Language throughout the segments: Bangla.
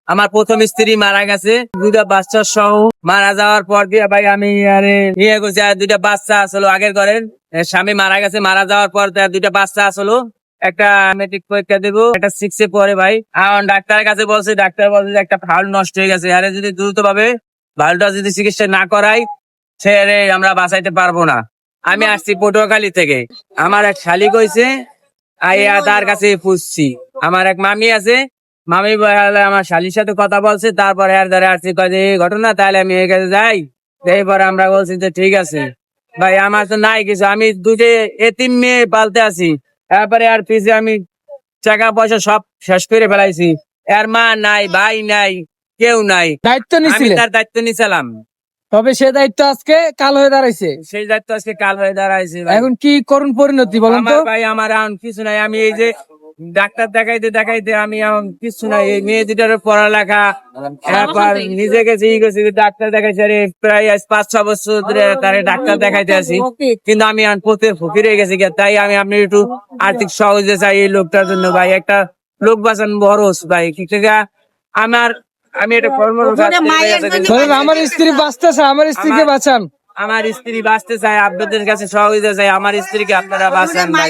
আমার প্রথম স্ত্রী মারা গেছে, দুইটা বাচ্চা সহ। মারা যাওয়ার পর দিয়ে ভাই আমি ইয়ে করছি, আর দুইটা বাচ্চা আসলো আগের ঘরের। স্বামী মারা গেছে, মারা যাওয়ার পর তার দুইটা বাচ্চা আসলো। একটা মেট্রিক পরীক্ষা দেবো, একটা 6-এ পড়ে ভাই। এখন ডাক্তারের কাছে বলছে, ডাক্তার বলছে যে একটা ভাল্ব নষ্ট হয়ে গেছে, আরে যদি দ্রুত ভাবে ভাল্বটা যদি চিকিৎসা না করাই সে আমরা বাঁচাইতে পারবো না। আমি আসছি পটুয়াখালী থেকে, আমার এক শালিক হয়েছে, আইয়া তার কাছে পুষছি। আমার এক মামি আছে, মামি আমার শালির সাথে কথা বলছে, তারপরে আর ধরে আসছি এই ঘটনা, তাহলে আমি এর কাছে যাই। এরপরে আমরা বলছি যে ঠিক আছে ভাই, আমার তো নাই কিছু, আমি দুটো এতিম মেয়ে পালতে আছি। তারপরে আর পিছে আমি টাকা পয়সা সব শেষ করে ফেলাইছি। এর মা নাই, ভাই নাই, কেউ নাই। দায়িত্ব আমি নিছিলেন, তার দায়িত্ব নিছিলাম। তবে সে দায়িত্ব আজকে কাল হয়ে দাঁড়াইছে। সেই দায়িত্ব আজকে কাল হয়ে দাঁড়াইছে ভাই। এখন কি করুন পরিণতি বলেন তো? আমার ভাই আমার এখন কিছু নাই, আমি এই যে ডাক্তার দেখাইতে দেখাইতে আমি এখন কিছু নাই। এই মেয়ে দুটার পড়ালেখা, তারপর নিজে গেছি ডাক্তার দেখাইছি, আরে প্রায় 5-6 বছর ধরে তারে ডাক্তার দেখাইতে আছি, কিন্তু আমি এখন পথে ফকির হয়ে গেছি। তাই আমি আপনি একটু আর্থিক সহযোগিতা চাই এই লোকটার জন্য ভাই। একটা লোক বাঁচান বড়স ভাই, ঠিক আছে? আমি এটা কর্ম, বলেন আমার স্ত্রী বাঁচতেছে, আমার স্ত্রীকে বাঁচান। আমার স্ত্রী বাঁচতে চায়, আপনাদের কাছে সহযোগিতা চাই, আমার স্ত্রীকে আপনারা বাঁচান ভাই।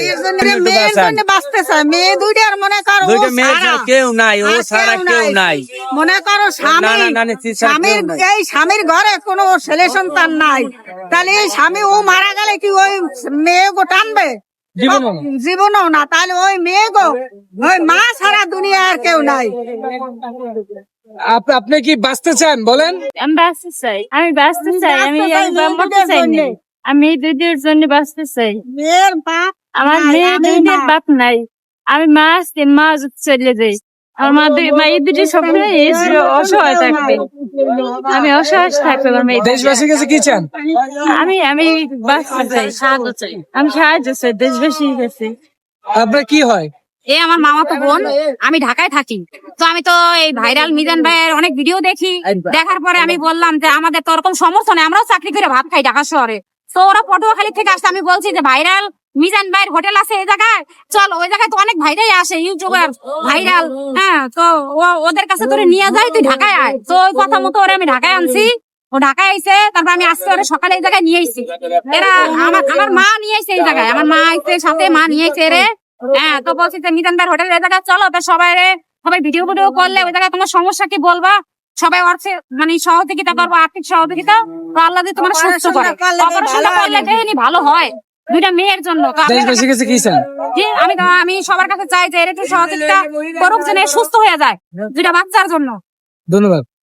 মেয়ে দুইটার মনে করো দুইটা মেয়ে ছাড়া কেউ নাই, ও ছাড়া কেউ নাই। মনে করো এই স্বামীর ঘরে কোনো ছেলে সন্তান নাই, তাহলে এই স্বামী ও মারা গেলে কি ওই মেয়ে গো টানবে? জীবনও না। তাহলে ওই মেয়ে গো, ওই মা ছাড়া দুনিয়া আর কেউ নাই। আপনি কি বাঁচতে চান বলেন? আমি বাঁচতে চাই, আমি বাঁচতে চাই, আমি মরতে চাই না। আমি এই দুইটার জন্য বাঁচতে চাই। মেয়ের বাপ, আমার মেয়ের দুইটার বাপ নাই। আমি মা আসতে মা চলে যাই, আমার মা এই দুটি স্বপ্ন অসহায় থাকবে, আমি অসহায় থাকবে। আমার মেয়ে দেশবাসীর কাছে কি চান? আমি বাঁচতে চাই, সাহায্য চাই, আমি সাহায্য চাই দেশবাসীর কাছে। আপনার কি হয়? এ আমার মামাতো বোন, আমি ঢাকায় থাকি। তো আমি তো এই ভাইরাল মিজান ভাইয়ের অনেক ভিডিও দেখি, দেখার পরে আমি বললাম যে আমাদের তো ওরকম সমর্থ নেই, আমরাও চাকরি করে ভাত খাই ঢাকা শহরে। তো ওরা পটুয়াখালী থেকে আসছে, আমি বলছি যে ভাইরাল মিজান ভাইয়ের হোটেল আছে এই জায়গায়, চল ওই জায়গায় তো অনেক ভাইরাই আসে, ইউটিউবার ভাইরাল। হ্যাঁ, তো ওদের কাছে তোরে নিয়ে যাই, তুই ঢাকায় আয়। তো ওই কথা মতো ওরা আমি ঢাকায় আনছি, ও ঢাকায় আইছে। তারপর আমি আজকে ওরা সকালে এই জায়গায় নিয়ে আইছি। এরা আমার মা নিয়ে আইছে এই জায়গায়, আমার মা আইছে সাথে, মা নিয়ে আইছে রে। হ্যাঁ, তো বলছি যে মিজান ভাই হোটেল এই জায়গায় চলো, তো সবাই ভিডিও করলে ওই জায়গায় তোমার সমস্যা কি বলবা, সবাই মানে সহযোগিতা করবো, আর্থিক সহযোগিতা। তো আল্লাহ যদি তোমার সুস্থ করে, অপারেশনটা করলে দেখিনি ভালো হয় দুইটা মেয়ের জন্য। তো দেশবাসীর কাছে কি চান? আমি সবার কাছে চাই যে এর একটু সহযোগিতা করুক, যেন সুস্থ হয়ে যায় দুইটা বাচ্চার জন্য। ধন্যবাদ।